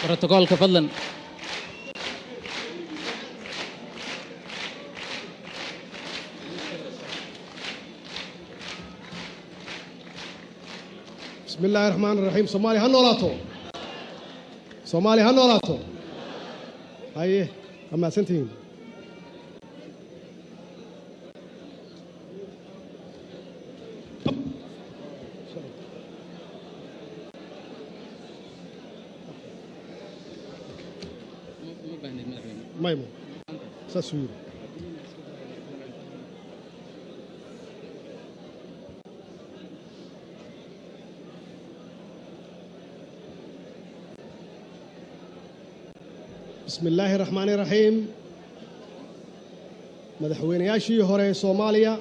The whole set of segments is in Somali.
بروتوكول فضلا. بسم الله الرحمن الرحيم. صومالي هنولاتو صومالي هنولاتو هاي أما سنتين مايمو ساسوير. بسم الله الرحمن الرحيم. مدحوينياشي هوري صوماليا،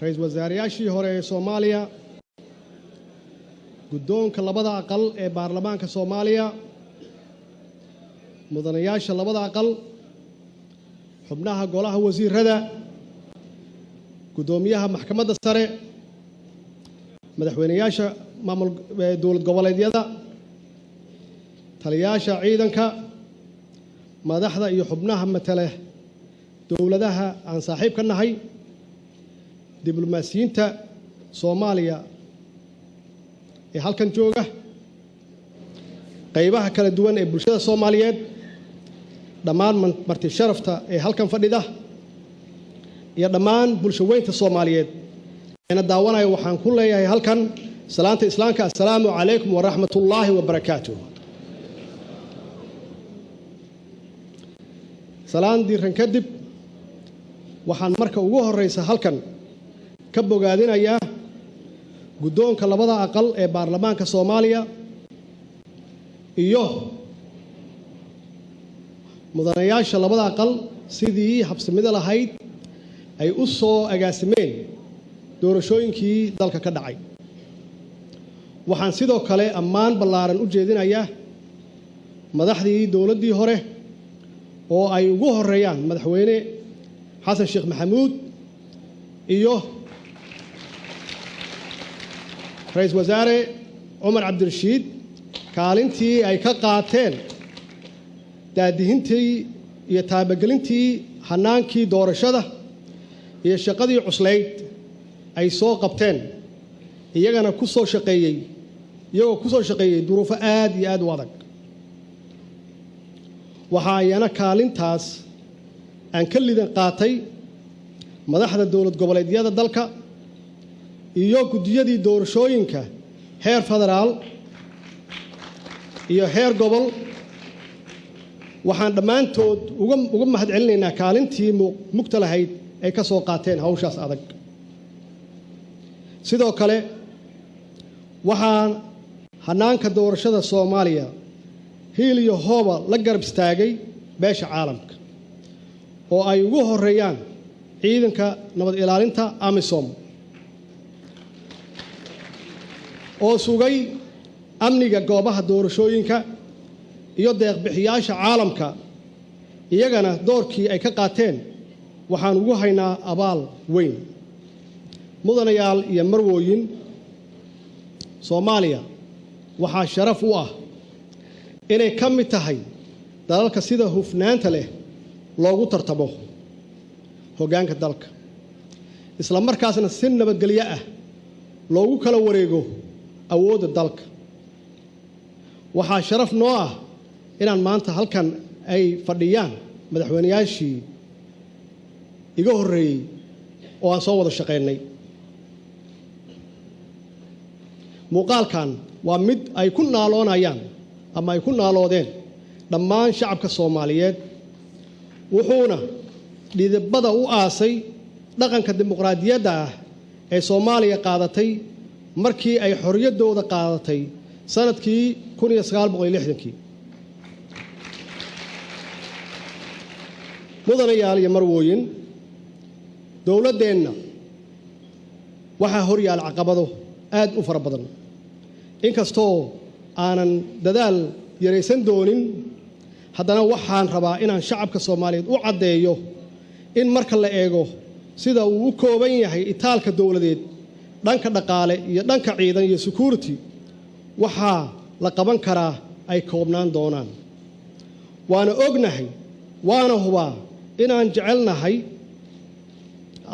رئيس وزارياشي هوري صوماليا، قدونك لبدا أقل بارلمانك صوماليا، مدنياشا لبدا أقل، حبناها قولها وزير هذا، قدوميها محكمة السرع، مدحوينياشا مامل دولة قبليدية taliyaasha ciidanka madaxda iyo xubnaha matala dawladaha aan saaxiib ka nahay diblomaasiyiinta Soomaaliya ee halkan jooga qaybaha kala duwan ee bulshada Soomaaliyeed dhammaan marti sharafta ee halkan fadhida iyo dhammaan bulshaweynta Soomaaliyeed ana daawanayo waxaan ku leeyahay halkan salaanta islaamka assalaamu alaykum wa rahmatullaahi wa barakaatuh. salaan diiran kadib waxaan marka ugu horeysa halkan ka bogaadinayaa guddoonka labada aqal ee baarlamaanka Soomaaliya iyo mudanayaasha labada aqal sidii habsamida lahayd ay u soo agaasimeen doorashooyinkii dalka ka dhacay. waxaan sidoo kale ammaan ballaaran u jeedinayaa madaxdii dawladdii hore oo ay ugu horeeyaan madaxweyne xasan sheekh maxamuud iyo ra'iisul wasaare Umar Abdirashiid kaalintii ay ka qaateen daadihintii iyo taabagelintii hanaankii doorashada iyo shaqadii cuslayd ay soo qabteen iyagana ku soo shaqeeyay duruufo aad iyo aad u adag. waxa ayana kaalintaas aan ka lidan qaatay madaxda dawlad goboleedyada dalka iyo gudiyadii doorashooyinka heer federaal iyo heer gobol. waxaan dhammaantood uga mahadcelinaynaa kaalintii mugta lahayd ay ka soo qaateen hawshaas adag. sidoo kale waxaan hanaanka doorashada Soomaaliya hiil iyo hooba la garab istaagay beesha caalamka oo ay ugu horeeyaan ciidanka nabad ilaalinta AMISOM oo sugay amniga goobaha doorashooyinka iyo deeq-bixiyaasha caalamka iyagana doorkii ay ka qaateen waxaan ugu haynaa abaal weyn. mudanayaal iyo marwooyin Soomaaliya waxaa sharaf u ah inay ka mid tahay dalalka sida hufnaanta leh loogu tartamo hoggaanka dalka isla markaasna si nabadgelyo ah loogu kala wareego awoodda dalka. waxaa sharaf noo ah inaan maanta halkan ay fadhiyaan madaxweynayaashii iga horreeyay oo aan soo wada shaqeynay. muuqaalkan waa mid ay ku naaloonayaan ama ay ku naaloodeen dhammaan shacabka Soomaaliyeed wuxuuna dhidibada u aasay dhaqanka dimuqraadiyadda ah ee Soomaaliya qaadatay markii ay xorriyaddooda qaadatay sanadkii 1960. mudanayaal iyo marwooyin dawladeenna waxaa horyaal caqabado aad u fara badan inkastoo aanan dadaal yaraysan doonin haddana waxaan rabaa inaan shacabka Soomaaliyeed u caddeeyo in marka la eego sida uu u kooban yahay itaalka dawladeed dhanka dhaqaale iyo dhanka ciidan iyo security waxaa qaban karaa ay koobnaan doonaan waana ognahay waana hubaa inaan jecelnahay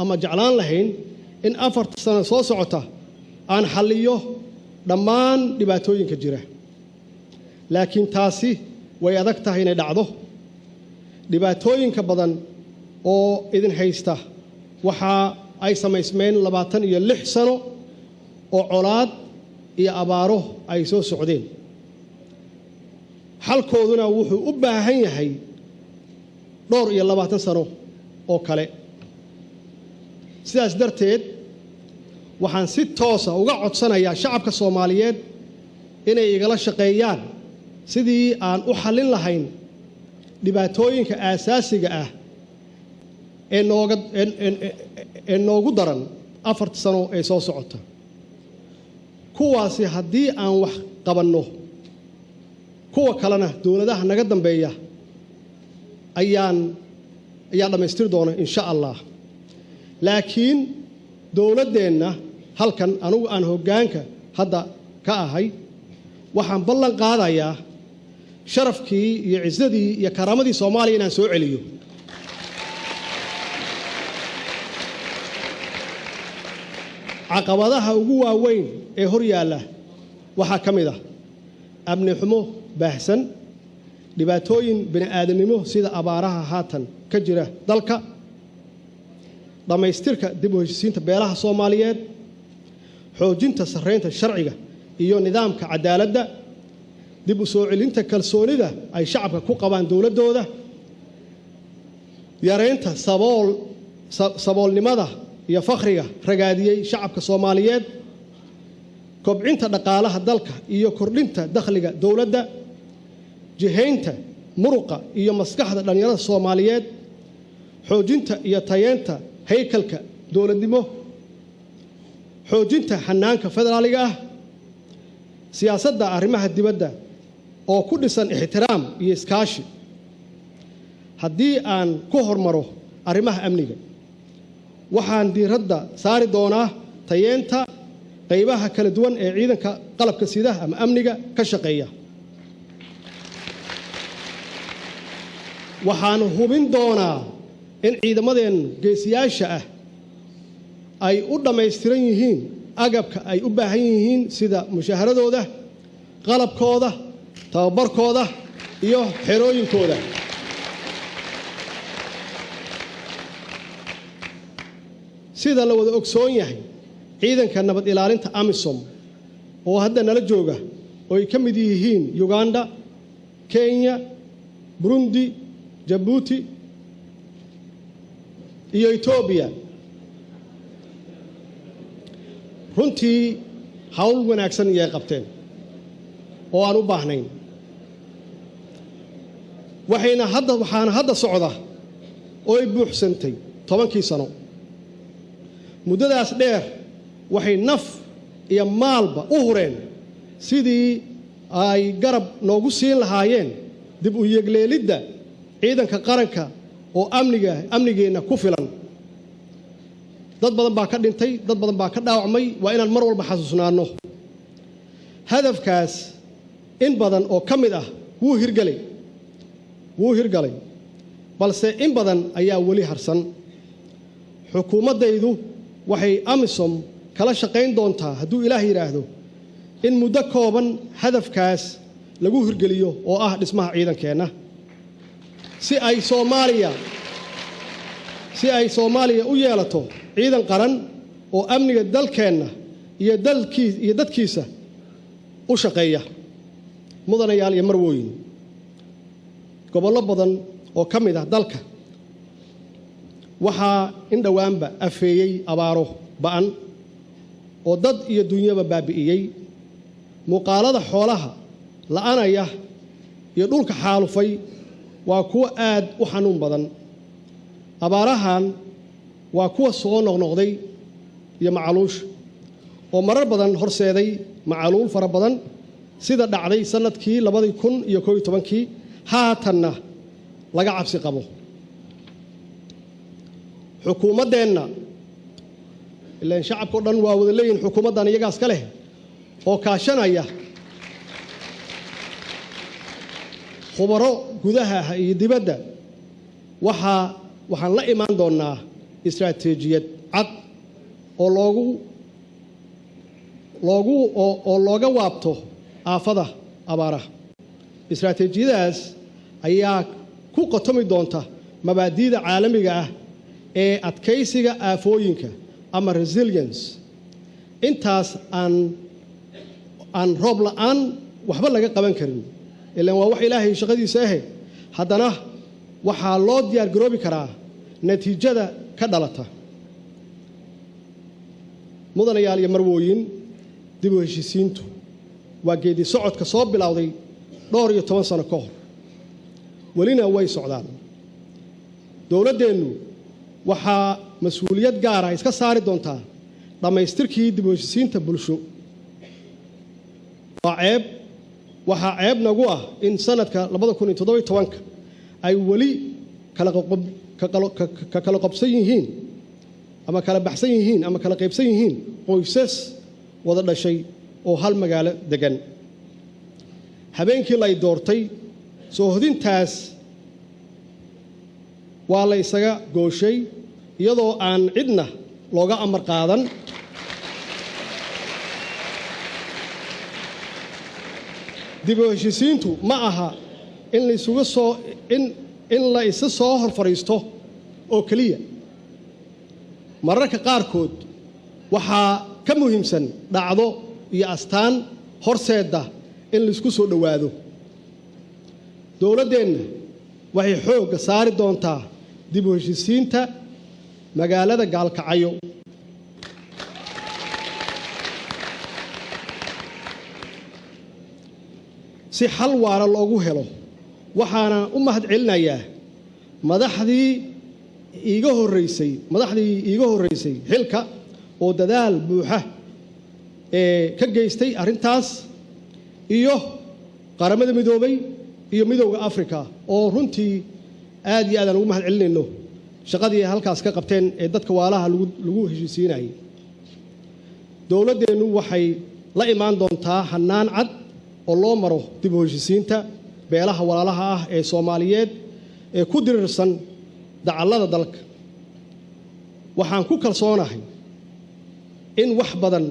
ama jeclaan lahayn in 4 sano soo socota aan xalliyo dhammaan dhibaatooyinka jira laakiin taasi way adag tahay inay dhacdo dhibaatooyinka badan oo idin haysta waxa ay samaysmeen 26 sano oo colaad iyo abaaro ay soo socdeen halkooduna wuxuu u baahan yahay dhowr iyo 20 sano oo kale sidaas darteed waxaan si toos ah uga codsanayaa shacabka Soomaaliyeed inay igala shaqeeyaan sidii aan u xallin lahayn dhibaatooyinka aasaasiga ah ee noogu daran 4 sano ee soo socota kuwaasi haddii aan wax qabanno kuwa kalena dawladaha naga dambeeya ayaa dhamaystir doona insha Allah laakiin dawladdeena halkan anigu aan hoggaanka hadda ka ahay waxaan ballan qaadayaa sharafkii iyo ciisadii iyo karaamadii Soomaaliya inaan soo celiyo caqabadaha ugu waaweyn ee hor yaalla waxa kamid ah amni xumo baahsan dhibaatooyin bini'aadanimo sida abaaraha haatan ka jira dalka dhamaystirka dib u heshiisiinta beelaha Soomaaliyeed xoojinta sareynta sharciga iyo nidaamka cadaaladda dib u soo celinta kalsoonida ay shacabka ku qabaan dawladooda yareynta saboolnimada iyo faqriga ragaadiyay shacabka Soomaaliyeed kobcinta dhaqaalaha dalka iyo kordhinta dakhliga dawladda jihaynta muruqa iyo maskaxda dhalinyarada Soomaaliyeed xoojinta iyo tayeenta haykalka dawladnimo xoojinta xanaanka federaaliga ah siyaasadda arrimaha dibadda oo ku dhisan ixtiraam iyo iskaashi haddii aan ku hormaro arrimaha amniga waxaan diiradda saari doonaa tayeenta qaybaha kala duwan ee ciidanka qalabka sida ama amniga ka shaqeeya waxaan hubin doonaa in ciidamadeen geesiyaasha ah ay u dhameystiran yihiin agabka ay u baahan yihiin sida mushaharadooda qalabkooda tababarkooda iyo xerooyinkooda sida la wada ogsoon yahay ciidanka nabad ilaalinta AMISOM oo hadda nala jooga oo ay ka mid yihiin Uganda Kenya Burundi Djibouti iyo Ethiopia runtii hawl wanaagsan ay qabteen oo aan u baahnayn waxaana hadda socda oo ay buuxsantay 10 sano muddadaas dheer waxay naf iyo maalba u hureen sidii ay garab noogu siin lahaayeen dib u yeegleelidda ciidanka qaranka oo amnigeena ku filan dad badan baa ka dhintay dad badan baa ka dhaawacmay waa inaan mar walba xasuusnaano hadafkaas in badan oo kamid ah wuu hirgalay balse in badan ayaa wali harsan xukuumadaydu waxay AMISOM kala shaqayn doontaa hadduu Ilaahay yiraahdo in muddo kooban hadafkaas lagu hirgeliyo oo ah dhismaha ciidankeena si ay Soomaaliya u yeelato ciidan qaran oo amniga dalkeena iyo dadkiisa u shaqeeya mudanayaal iyo marwooyin gobollo badan oo kamid ah dalka waxaa in dhawaanba afeeyay abaaro ba'an oo dad iyo dunyaba baabi'iyay muuqaalada xoolaha la'aanaya iyo dhulka xaalufay waa kuwa aad u xanuun badan abaarahan waa kuwa soo noqnoqday iyo macaluush oo marar badan horseeday macaluul fara badan sida dhacday sanadkii 2011 haatanna laga cabsi qabo xukuumadeenna ilaa shacabku dhan waa wada leeyihiin xukuumadan iyagaas ka leh oo kaashanaya khubaro gudaha iyo dibadda waxaan la imaan doonaa istiraatiijiyad cad oo looga waabto aafada abaaraha. istiraatiijiyadaas ayaa ku qotomi doonta mabaadi'da caalamiga ah ee adkaysiga aafooyinka ama resilience. intaas aan roob la'aan waxba laga qaban karin ilaan waa wax ilaahay shaqadiisa ah, haddana waxaa loo diyaar garoobi karaa natiijada ka dhalata. mudanayaal iyo marwooyin, dib u heshiisiintu waa geedi socodka soo bilowday 12 sano ka hor, welina way socdaan. dowladeennu waxaa mas'uuliyad gaar ah iska saari doontaa dhammaystirkii dib u heshiisiinta bulsho. waxaa ceeb nagu ah in sanadka 2017 ay weli kala qabsan yihiin ama kala baxsan yihiin ama kala qaybsan yihiin qoysas wada dhashay oo hal magaalo degan. habeenkii la doortay soo hodintaas waa la isaga gooshay iyadoo aan cidna looga amar qaadan. dib u heshiisiintu ma aha in la isa soo hor fariisto oo keliya. mararka qaarkood waxaa ka muhiimsan dhacdo iyo astaan horseeda in la isku soo dhowaado. dowladeenna waxay xoogga saari doontaa dib u heshiisiinta magaalada Gaalkacyo. si xal waara loogu helo waxaana u mahadcelinayaa madaxdii iiga horeysay xilka oo dadaal buuxa ka geystay arrintaas, iyo qaramada midoobay iyo midowga Afrika oo runtii aad iyo aad aan ugu mahadcelinayno shaqadii halkaas ka qabteen ee dadka waalaha lagu heshiisiinayay. dowladeennu waxay la imaan doontaa hannaan cad oo loo maro dib u heshiisiinta beelaha walaalaha ah ee Soomaaliyeed ee ku dirirsan dacallada dalka. waxaan ku kalsoonahay in wax badan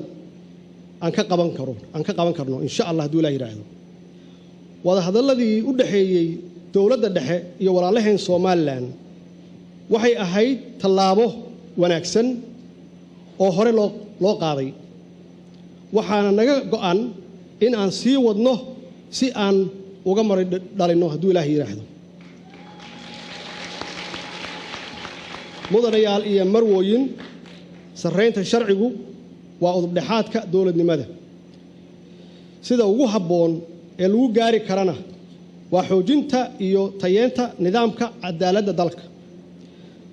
aan ka qaban karno insha Allah hadduu Ilaahay yiraahdo. wada hadalladii u dhaxeeyay dowladda dhexe iyo walaalaheen Soomaaliland waxay ahayd tallaabo wanaagsan oo hore loo qaaday. waxaana naga go'an in aan sii wadno si aan uga maray dhalino hadduu Ilaahay yiraahdo. mudanayaal iyo marwooyin, sarreynta sharcigu waa udubdhexaadka dowladnimada. sida ugu habboon ee lagu gaari karana waa xoojinta iyo tayeenta nidaamka cadaaladda dalka.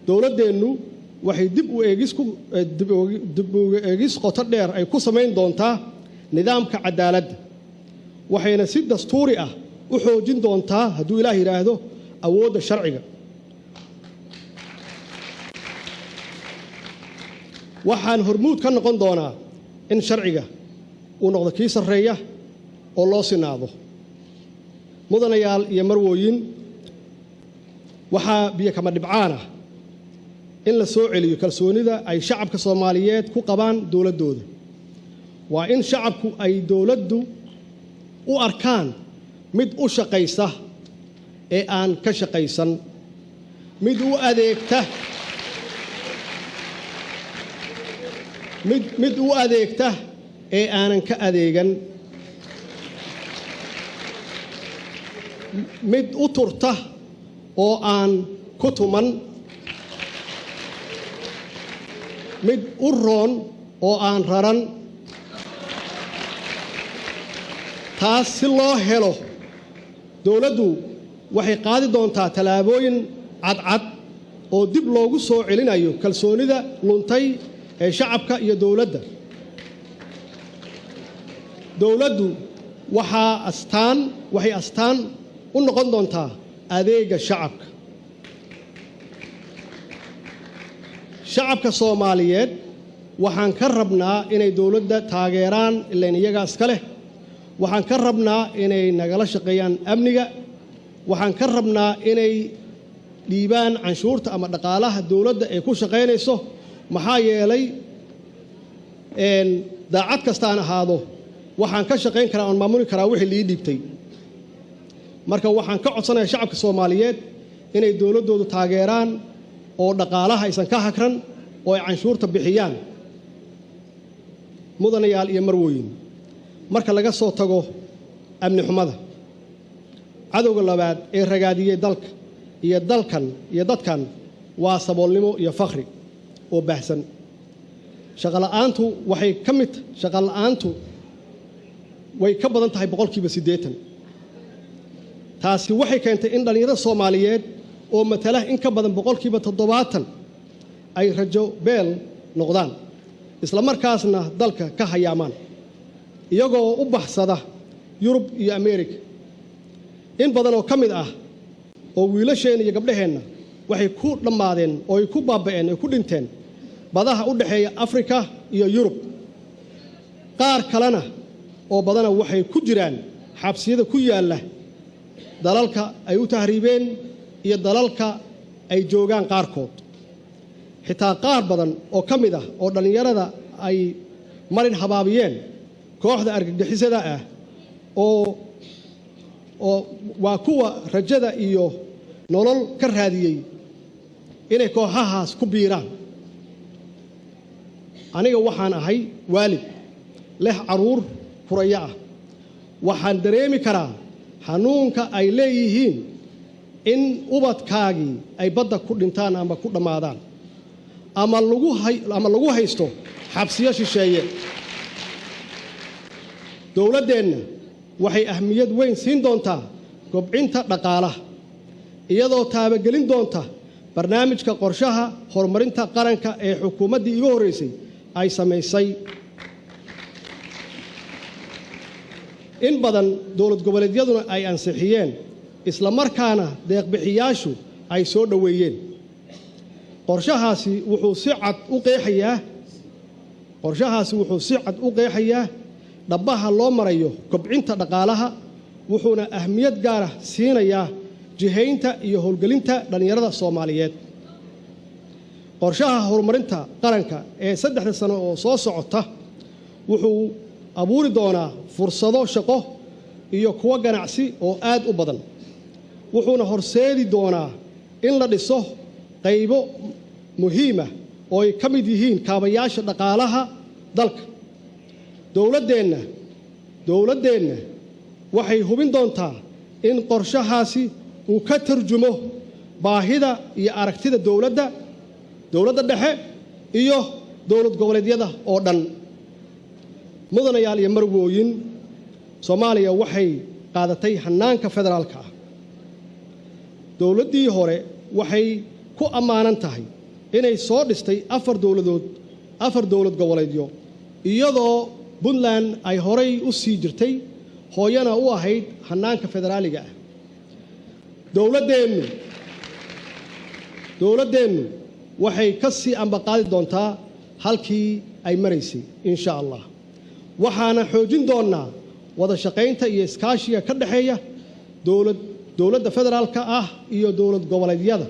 dowladeennu waxay dib u eegis qoto dheer ay ku samayn doontaa nidaamka cadaaladda, waxayna si dastuuri ah u xoojin doontaa hadduu Ilaahay yiraahdo awoodda sharciga. waxaan hormuud ka noqon doonaa in sharciga uu noqdo kii sarreeya oo loo sinaado. mudanayaal iyo marwooyin, waxaa biyo kama dhibcaan ah in la soo celiyo kalsoonida ay shacabka Soomaaliyeed ku qabaan dowladooda. waa in shacabku ay dowladdu u arkaan mid u shaqaysa ee aan ka shaqaysan, mid u adeegta ee aanan ka adeegan, mid u turta oo aan ku tuman, mid u roon oo aan raran. taas si loo helo dowladdu waxay qaadi doontaa tallaabooyin cadcad oo dib loogu soo celinayo kalsoonida luntay ee shacabka iyo dowladda. dowladdu waxay astaan u noqon doontaa adeega shacabka. shacabka Soomaaliyeed waxaan ka rabnaa inay dowladda taageeraan ilaan iyagaas ka leh. waxaan ka rabnaa inay nagala shaqeeyaan amniga waxaan ka rabnaa inay dhiibaan canshuurta ama dhaqaalaha dawladda ay ku shaqaynayso maxaa yeelay daacad kastaan ahaado waxaan ka shaqayn karaa oon maamuli karaa wixii lii dhiibtay marka waxaan ka codsanayaa shacabka Soomaaliyeed inay dawladoodu taageeraan oo dhaqaalaha aysan ka hakran oo ay canshuurta bixiyaan mudanayaal iyo marwooyin marka laga soo tago amni xumada cadowga labaad ee ragaadiyay dalka iyo dalkan iyo dadkan waa saboolnimo iyo fakhri oo baahsan shaqala'aantu waxay ka mid shaqala'aantu way ka badan tahay 80% taasi waxay keentay in dhalinyarada Soomaaliyeed oo matala in ka badan 70% ay rajo beel noqdaan isla markaasna dalka ka hayaamaan iyagoo u baxsada Yurub iyo Ameerika in badan oo kamid ah oo wiilasheen iyo gabdhaheenna waxay ku dhamaadeen oo ay ku baaba'een oo ku dhinteen badaha u dhaxeeya Afrika iyo Yurub qaar kalena oo badana waxay ku jiraan xabsiyada ku yaala dalalka ay u tahriibeen iyo dalalka ay joogaan qaarkood xitaa qaar badan oo kamid ah oo dhalinyarada ay marin habaabiyeen kooxda argagixisada ah oo waa kuwa rajada iyo nolol ka raadiyay inay kooxahaas ku biiraan aniga waxaan ahay waalid leh caruur furaya ah waxaan dareemi karaa xanuunka ay leeyihiin in ubadkaagii ay badda ku dhintaan ama ku dhamaadaan ama lagu haysto xabsiyo shisheeye dawladdeena waxay ahmiyad weyn siin doontaa kobcinta dhaqaalaha iyadoo taabagelin doonta barnaamijka qorshaha horumarinta qaranka ee xukuumaddii iga horeysay ay samaysay in badan dawlad goboleedyaduna ay ansixiyeen isla markaana deeq-bixiyaashu ay soo dhaweeyeen qorshahaasi wuxuu si cad u qeexayaa dhabaha loo marayo kobcinta dhaqaalaha wuxuuna ahmiyad gaar ah siinayaa jihaynta iyo howlgelinta dhalinyarada Soomaaliyeed qorshaha horumarinta qaranka ee 3 sano oo soo socota wuxuu abuuri doonaa fursado shaqo iyo kuwa ganacsi oo aad u badan wuxuuna horseedi doonaa in la dhiso qaybo muhiim ah oo ay ka mid yihiin kaabayaasha dhaqaalaha dalka dawladdeena waxay hubin doontaa in qorshahaasi uu ka tarjumo baahida iyo aragtida dawladda dhexe iyo dawlad goboleedyada oo dhan mudanayaal iyo marwooyin Soomaaliya waxay qaadatay hanaanka federaalka ah dawladdii hore waxay ku amaanan tahay inay soo dhistay 4 dawlad goboleedyo iyadoo Puntland ay horay u sii jirtay hooyana u ahayd hanaanka federaaliga ah dawladdeenu waxay ka sii ambaqaadi doontaa halkii ay maraysay insha Allah waxaana xoojin doonaa wada shaqaynta iyo iskaashiga ka dhaxeeya dawladda federaalka ah iyo dawlad goboleedyada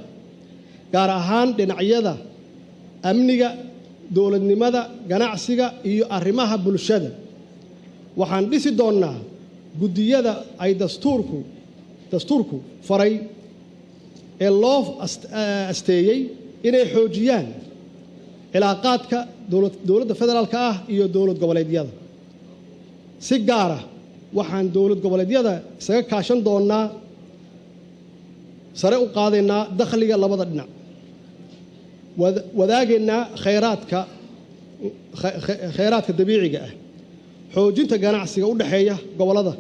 gaar ahaan dhinacyada amniga dawladnimada ganacsiga iyo arrimaha bulshada waxaan dhisi doonaa gudiyada ay dastuurku faray ee loo asteeyay inay xoojiyaan cilaaqaadka dawladda federaalka ah iyo dawlad goboleedyada si gaar ah waxaan dawlad goboleedyada isaga kaashan doonaa sare u qaadaynaa dakhliga labada dhinac wadaageenna khayraadka dabiiciga ah xoojinta ganacsiga u dhaxeeya gobolada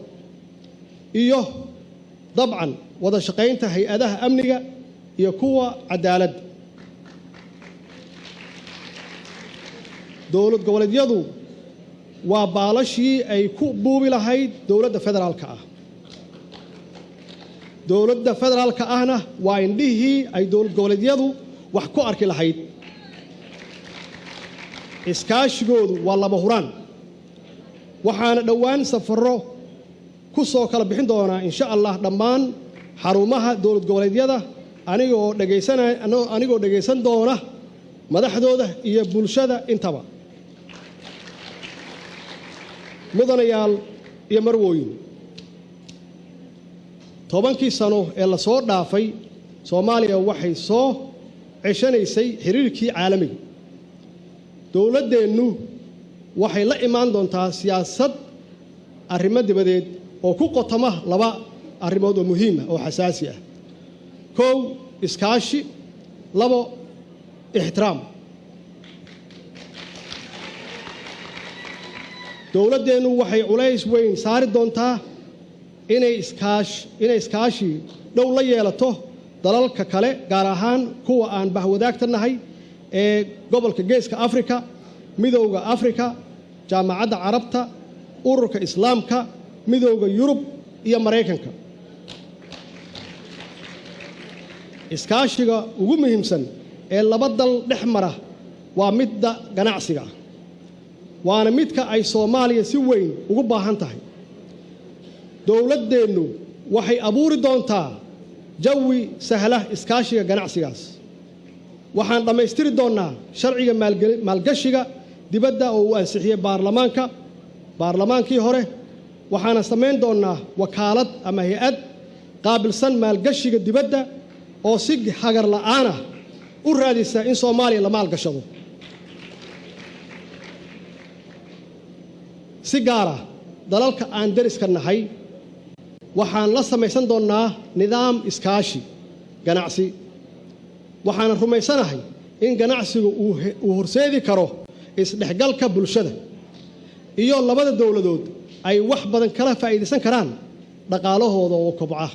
iyo dabcan wada shaqaynta hay'adaha amniga iyo kuwa cadaaladda dawlad goboleedyadu waa baalashii ay ku buubi lahayd dawladda federaalka ah dawladda federaalka ahna waa indhihii ay dawlad goboleedyadu wax ku arki lahayd iskaashigoodu waa laba huraan waxaana dhowaan safarro ku soo kala bixin doonaa insha Allah dhammaan xarumaha dowlad goboleedyada anigoo dhageysan doona madaxdooda iyo bulshada intaba mudanayaal iyo marwooyin 10 sano ee la soo dhaafay Soomaaliya waxay soo ceshanaysay xiriirkii caalamiga dowladdeenu waxay la imaan doontaa siyaasad arrimo dibadeed oo ku qotoma laba arrimood oo muhiim ah oo xasaasi ah koow iskaashi labo ixtiraam dowladdeenu waxay culays weyn saari doontaa inay iskaashi dhow la yeelato dalalka kale gaar ahaan kuwa aan bahwadaagtanahay ee gobolka geeska Afrika midowga Afrika jaamacadda Carabta ururka Islaamka midowga Yurub iyo Mareykanka iskaashiga ugu muhiimsan ee laba dal dhexmara waa midda ganacsiga waana midka ay Soomaaliya si weyn ugu baahan tahay dowladdeenu waxay abuuri doontaa jawi sahla iskaashiga ganacsigaas waxaan dhameystiri doonaa sharciga maalgashiga dibadda oo uu ansixiyay baarlamaankii hore waxaana sameyn doonaa wakaalad ama hay'ad qaabilsan maalgashiga dibadda oo si hagar la'aan ah u raadisa in Soomaaliya la maalgashado si gaar ah dalalka aan dariska nahay waxaan la samaysan doonaa nidaam iskaashi ganacsi waxaan rumaysanahay in ganacsigu uu horseedi karo isdhexgalka bulshada iyo labada dowladood ay wax badan kala faa'iideysan karaan dhaqaalahooda oo kobca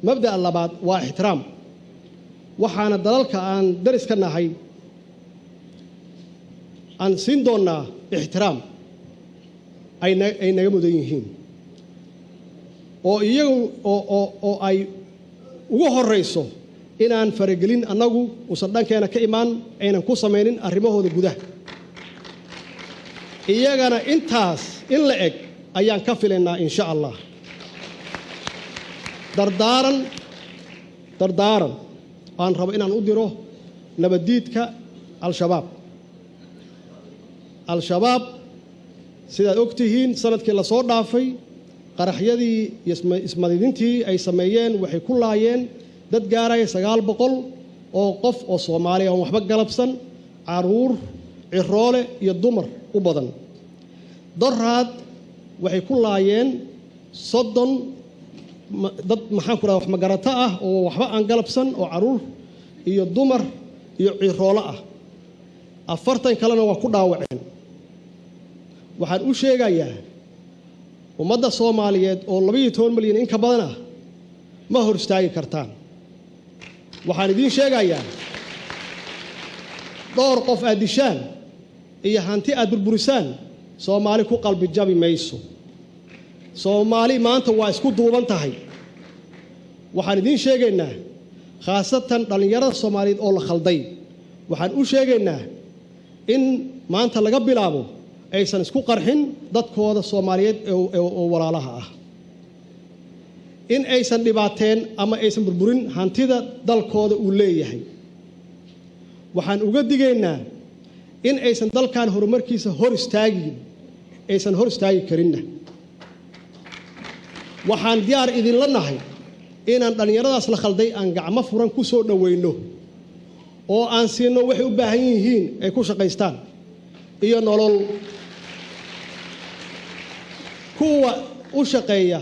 mabda'a labaad waa ixtiraam waxaana dalalka aan dariska nahay aan siin doonaa ixtiraam ay naga mudan yihiin oo iyagu oo ay ugu horeyso inaan faragelin annagu usan dhankeena ka imaan aynan ku samaynin arrimahooda gudaha iyagana intaas in la eg ayaan ka filaynaa insha Allah dardaaran aan rabo inaan u diro nabadiidka al-shabaab sidaad ogtihiin sanadkii la soo dhaafay qaraxyadii iyo ismadidintii ay sameeyeen waxay ku laayeen dad gaaraya 900 oo qof oo Soomaali ah oo waxba galabsan caruur ciroole iyo dumar u badan daraad waxay ku laayeen 30 dad maxaan ku radaa wax magarata ah oo waxba aan galabsan oo caruur iyo dumar iyo ciroole ah 40 kalena waa ku dhaawaceen waxaan u sheegayaa ummadda Soomaaliyeed oo 12 milyan in ka badan ah ma hor istaagi kartaan waxaan idin sheegayaa dhowr qof aad dishaan iyo hanti aad burburisaan Soomaali ku qalbi jabi mayso Soomaali maanta waa isku duuban tahay waxaan idin sheegaynaa khaasatan dhalinyarada Soomaaliyeed oo la khalday waxaan u sheegaynaa in maanta laga bilaabo aysan isku qarxin dadkooda Soomaaliyeed oo walaalaha ah in aysan dhibaateen ama aysan burburin hantida dalkooda uu leeyahay waxaan uga digaynaa in aysan dalkan horumarkiisa hor istaagi karinna waxaan diyaar idin la nahay inaan dhalinyaradaas la khalday aan gacmo furan ku soo dhaweyno oo aan siino waxay u baahan yihiin ay ku shaqaystaan iyo nolol kuwa u shaqeeya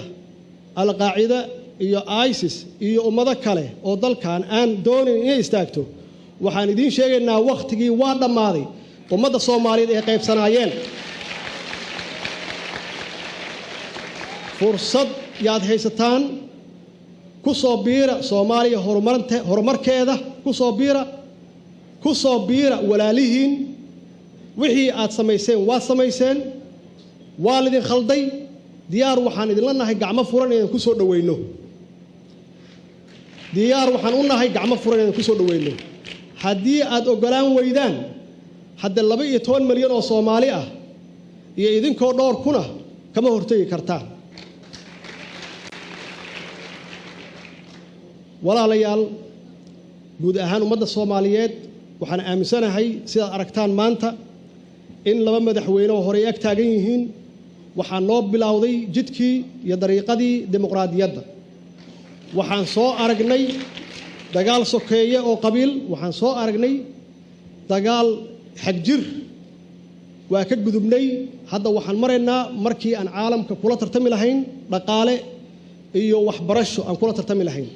al-qaacida iyo ISIS iyo ummado kale oo dalkan aan doonin inay istaagto waxaan idin sheegaynaa waqtigii waa dhamaaday ummadda Soomaaliyeed ee qaybsanaayeen fursad yaad haysataan ku soo biira Soomaaliya horumarkeeda ku soo biira walaalihiin wixii aad samayseen waa samayseen waa lidin khalday diyaar waxaan idin la nahay gacmo furan inaan ku soo dhaweyno haddii aad ogolaan weydaan hadda 12 milyan oo Soomaali ah iyo idinkoo dhowr kuna kama hortagi kartaan walaalayaal guud ahaan ummadda Soomaaliyeed waxaan aaminsanahay sida aragtaan maanta in laba madaxweyne oo hore ag taagan yihiin waxaan noo bilowday jidkii iyo dariiqadii dimuqraadiyadda waxaan soo aragnay dagaal sokeeye oo qabiil waxaan soo aragnay dagaal xagjir waa ka gudubnay hadda waxaan maraynaa markii aan caalamka kula tartami lahayn dhaqaale iyo waxbarasho aan kula tartami lahayn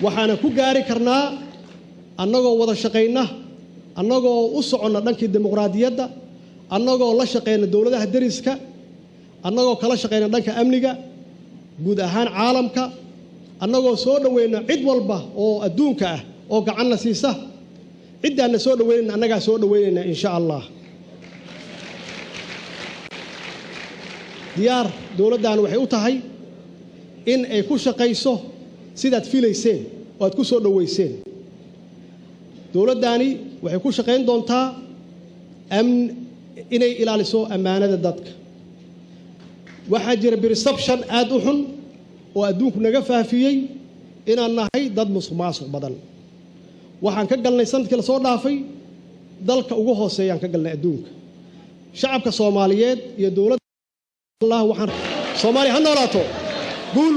waxaan ku gaari karnaa annagoo wada shaqeyna annagoo u soconna dhankii dimuqraadiyadda annagoo la shaqeyna dawladaha dariska annagoo kala shaqeyna dhanka amniga guud ahaan caalamka annagoo soo dhaweyna cid walba oo adduunka ah oo gacan la siisa cidaana soo dhaweynayna annagaa soo dhaweynayna insha Allah diyaar dawladdan waxay u tahay in ay ku shaqeyso sidaad filayseen oo aad ku soo dhaweyseen dawladdani waxay ku shaqeyn doontaa inay ilaaliso ammaanada dadka waxaa jira perception aad u xun oo adduunku naga faafiyay inaan nahay dad musuqmaasuq badan waxaan ka galnay sanadkii la soo dhaafay dalka ugu hooseeyaan ka galnay adduunka shacabka Soomaaliyeed iyo dawladda Allah waxaan Soomaaliya ha noolaato guul